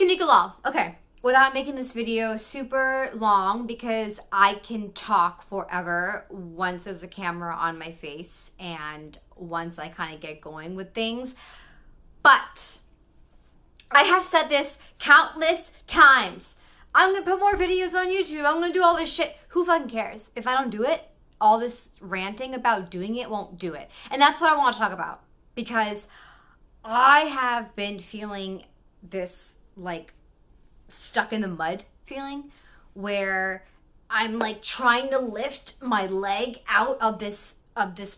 Nikolal. Okay, without making this video super long, because I can talk forever once there's a camera on my face and once I kind of get going with things. But I have said this countless times. I'm going to put more videos on YouTube. I'm going to do all this shit. Who fucking cares? If I don't do it, all this ranting about doing it won't do it. And that's what I want to talk about. Because I have been feeling this like stuck in the mud feeling where I'm like trying to lift my leg out of this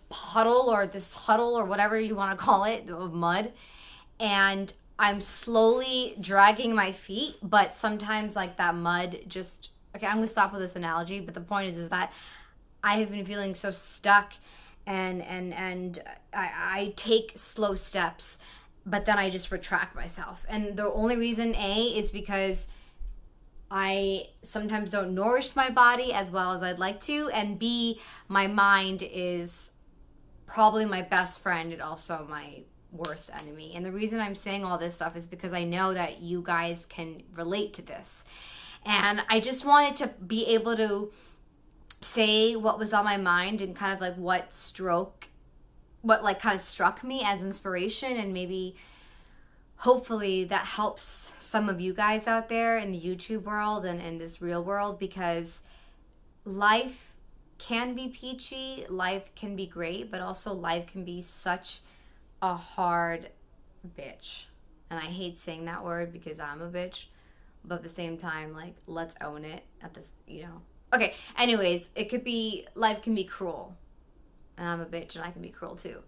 puddle or this huddle or whatever you want to call it, of mud. And I'm slowly dragging my feet, but sometimes like that mud just, okay, I'm going to stop with this analogy, but the point is that I have been feeling so stuck and I take slow steps, but then I just retract myself. And the only reason, A, is because I sometimes don't nourish my body as well as I'd like to, and B, my mind is probably my best friend and also my worst enemy. And the reason I'm saying all this stuff is because I know that you guys can relate to this. And I just wanted to be able to say what was on my mind and kind of like what like kind of struck me as inspiration, and maybe hopefully that helps some of you guys out there in the YouTube world and in this real world, because life can be peachy, life can be great, but also life can be such a hard bitch. And I hate saying that word because I'm a bitch, but at the same time, like, let's own it at this, Okay, anyways, life can be cruel. And I'm a bitch and I can be cruel too.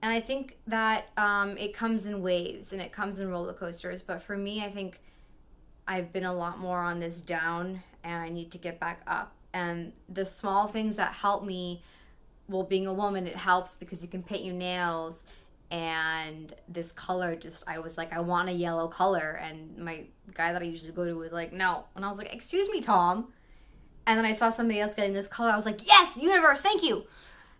And I think that it comes in waves and it comes in roller coasters. But for me, I think I've been a lot more on this down and I need to get back up. And the small things that help me, well, being a woman, it helps because you can paint your nails. And this color I was like, I want a yellow color. And my guy that I usually go to was like, no. And I was like, excuse me, Tom. And then I saw somebody else getting this color. I was like, yes, universe, thank you.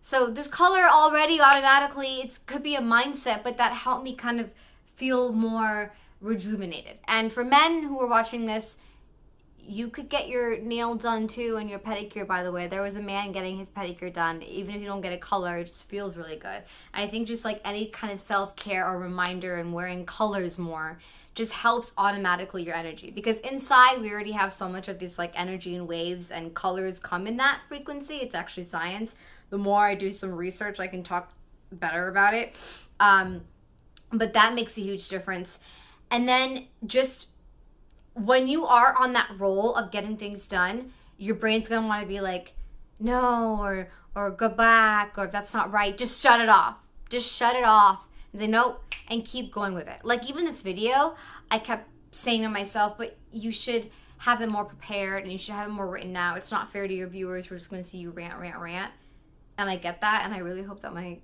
So this color already automatically, it could be a mindset, but that helped me kind of feel more rejuvenated. And for men who are watching this, you could get your nail done too and your pedicure, by the way. There was a man getting his pedicure done. Even if you don't get a color, it just feels really good. And I think just like any kind of self-care or reminder and wearing colors more just helps automatically your energy. Because inside, we already have so much of this like energy and waves, and colors come in that frequency. It's actually science. The more I do some research, I can talk better about it. But that makes a huge difference. And then just when you are on that roll of getting things done, your brain's going to want to be like, no, or go back, or if that's not right, just shut it off. Just shut it off and say nope and keep going with it. Like even this video, I kept saying to myself, but you should have it more prepared and you should have it more written out. It's not fair to your viewers. We're just going to see you rant. And I get that, and I really hope that I'm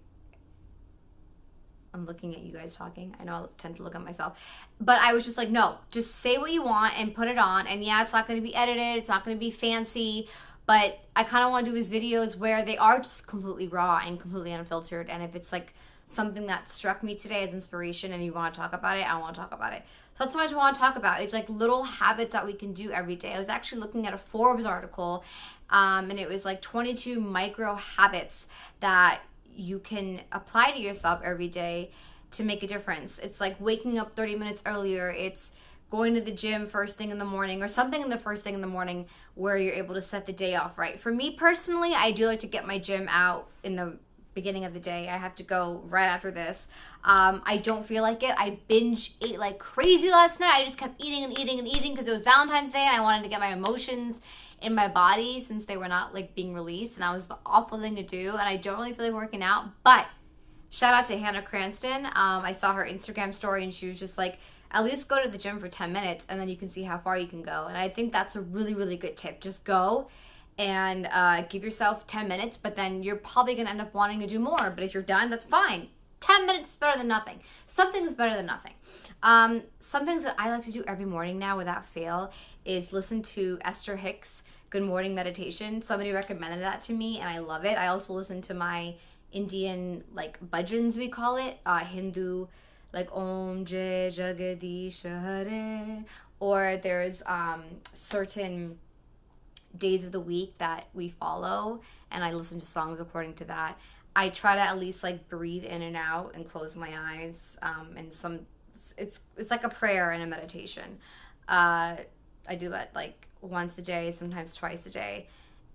looking at you guys talking. I know I tend to look at myself. But I was just like, no, just say what you want and put it on. And yeah, it's not going to be edited. It's not going to be fancy. But I kind of want to do these videos where they are just completely raw and completely unfiltered. And if it's like something that struck me today as inspiration and you want to talk about it, I want to talk about it. So that's what I want to talk about. It's like little habits that we can do every day. I was actually looking at a Forbes article, and it was like 22 micro habits that you can apply to yourself every day to make a difference. It's like waking up 30 minutes earlier. It's going to the gym first thing in the morning, or something in the first thing in the morning where you're able to set the day off right. For me personally, I do like to get my gym out in the beginning of the day. I have to go right after this. I don't feel like it. I binge ate like crazy last night. I just kept eating because it was Valentine's Day and I wanted to get my emotions in my body since they were not like being released, and that was the awful thing to do. And I don't really feel like working out, but shout out to Hannah Cranston. I saw her Instagram story and she was just like, at least go to the gym for 10 minutes and then you can see how far you can go. And I think that's a really, really good tip. Just go and give yourself 10 minutes, but then you're probably going to end up wanting to do more. But if you're done, that's fine. 10 minutes is better than nothing. Something is better than nothing. Some things that I like to do every morning now without fail is listen to Esther Hicks' Good Morning Meditation. Somebody recommended that to me and I love it. I also listen to my Indian like bhajans, we call it, Hindu like Om Jai Jagadish Hare. Or there's certain days of the week that we follow, and I listen to songs according to that. I try to at least like breathe in and out and close my eyes. And it's like a prayer and a meditation. I do that like once a day, sometimes twice a day.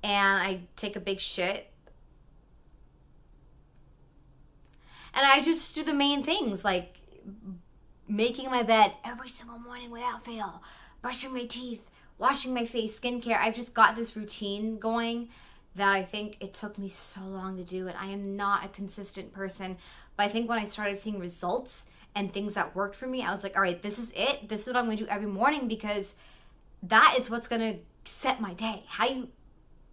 And I take a big shit. And I just do the main things, like making my bed every single morning without fail, brushing my teeth, washing my face, skincare. I've just got this routine going that I think it took me so long to do. And I am not a consistent person. But I think when I started seeing results and things that worked for me, I was like, all right, this is it. This is what I'm going to do every morning, because that is what's going to set my day. How you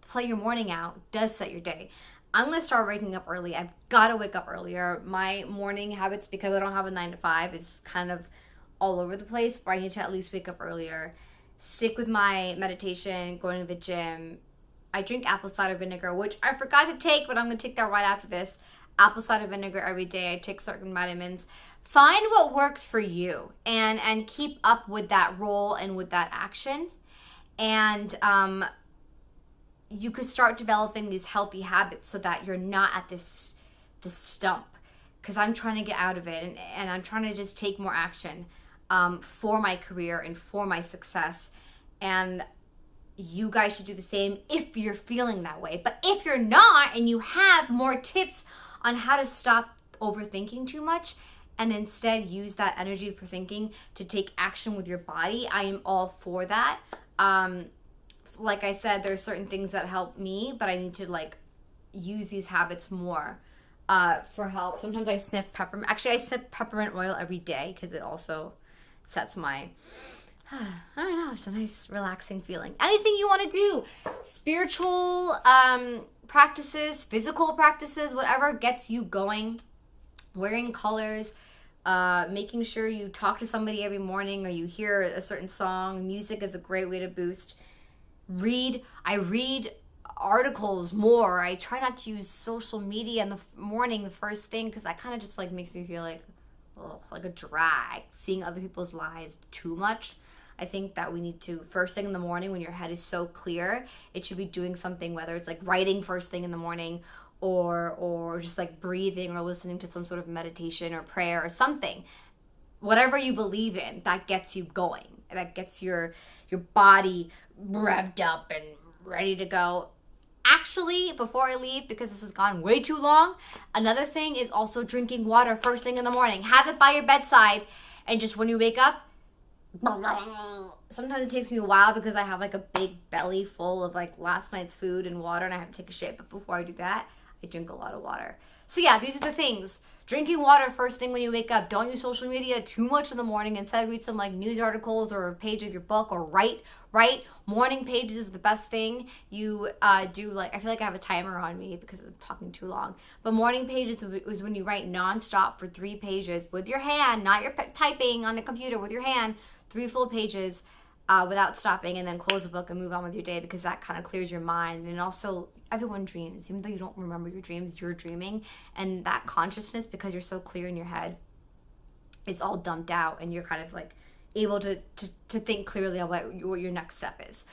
play your morning out does set your day. I'm going to start waking up early. I've got to wake up earlier. My morning habits, because I don't have a 9 to 5, is kind of all over the place, but I need to at least wake up earlier. Stick with my meditation, going to the gym. I drink apple cider vinegar, which I forgot to take, but I'm going to take that right after this. Apple cider vinegar every day. I take certain vitamins. Find what works for you and keep up with that role and with that action. And you could start developing these healthy habits so that you're not at this stump. Because I'm trying to get out of it, and I'm trying to just take more action for my career and for my success. And you guys should do the same if you're feeling that way. But if you're not, and you have more tips on how to stop overthinking too much and instead use that energy for thinking to take action with your body, I am all for that. Like I said, there's certain things that help me, but I need to like use these habits more for help. Sometimes I sniff peppermint. Actually, I sniff peppermint oil every day because it also sets my, I don't know, it's a nice relaxing feeling. Anything you want to do, spiritual practices, physical practices, whatever gets you going, wearing colors, making sure you talk to somebody every morning or you hear a certain song. Music is a great way to boost. I read articles more. I try not to use social media in the morning, the first thing, because that kind of just like makes me feel like a drag, seeing other people's lives too much. I think that we need to, first thing in the morning when your head is so clear, it should be doing something, whether it's like writing first thing in the morning or just like breathing or listening to some sort of meditation or prayer or something. Whatever you believe in, that gets you going. That gets your body revved up and ready to go. Actually, before I leave, because this has gone way too long, another thing is also drinking water first thing in the morning. Have it by your bedside, and just when you wake up, sometimes it takes me a while because I have like a big belly full of like last night's food and water, and I have to take a shit. But before I do that, I drink a lot of water. So yeah, these are the things. Drinking water first thing when you wake up. Don't use social media too much in the morning. Instead, read some like news articles or a page of your book, or write. Morning pages is the best thing. You do, like, I feel like I have a timer on me because I'm talking too long. But morning pages is when you write nonstop for 3 pages with your hand, not your typing on the computer, with your hand, 3 full pages without stopping, and then close the book and move on with your day, because that kind of clears your mind. And also, everyone dreams. Even though you don't remember your dreams, you're dreaming. And that consciousness, because you're so clear in your head, is all dumped out, and you're kind of like able to think clearly about what your next step is.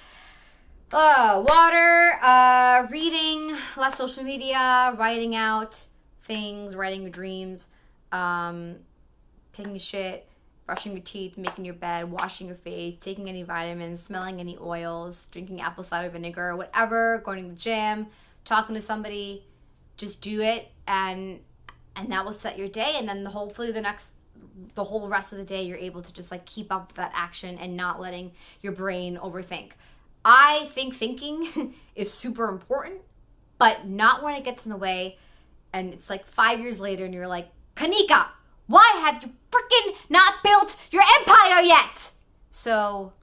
Water, reading, less social media, writing out things, writing your dreams, taking a shit, brushing your teeth, making your bed, washing your face, taking any vitamins, smelling any oils, drinking apple cider vinegar, whatever, going to the gym, talking to somebody. Just do it, and that will set your day. And then hopefully the whole rest of the day, you're able to just like keep up with that action and not letting your brain overthink. I think thinking is super important, but not when it gets in the way and it's like 5 years later and you're like, Kanika, why have you freaking not built your empire yet? So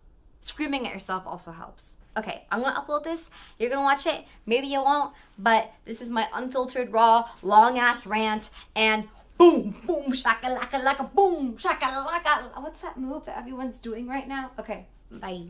screaming at yourself also helps. Okay, I'm gonna upload this. You're gonna watch it. Maybe you won't, but this is my unfiltered, raw, long-ass rant, and boom, boom, shaka-laka-laka, boom, shaka-laka. What's that move that everyone's doing right now? Okay, bye.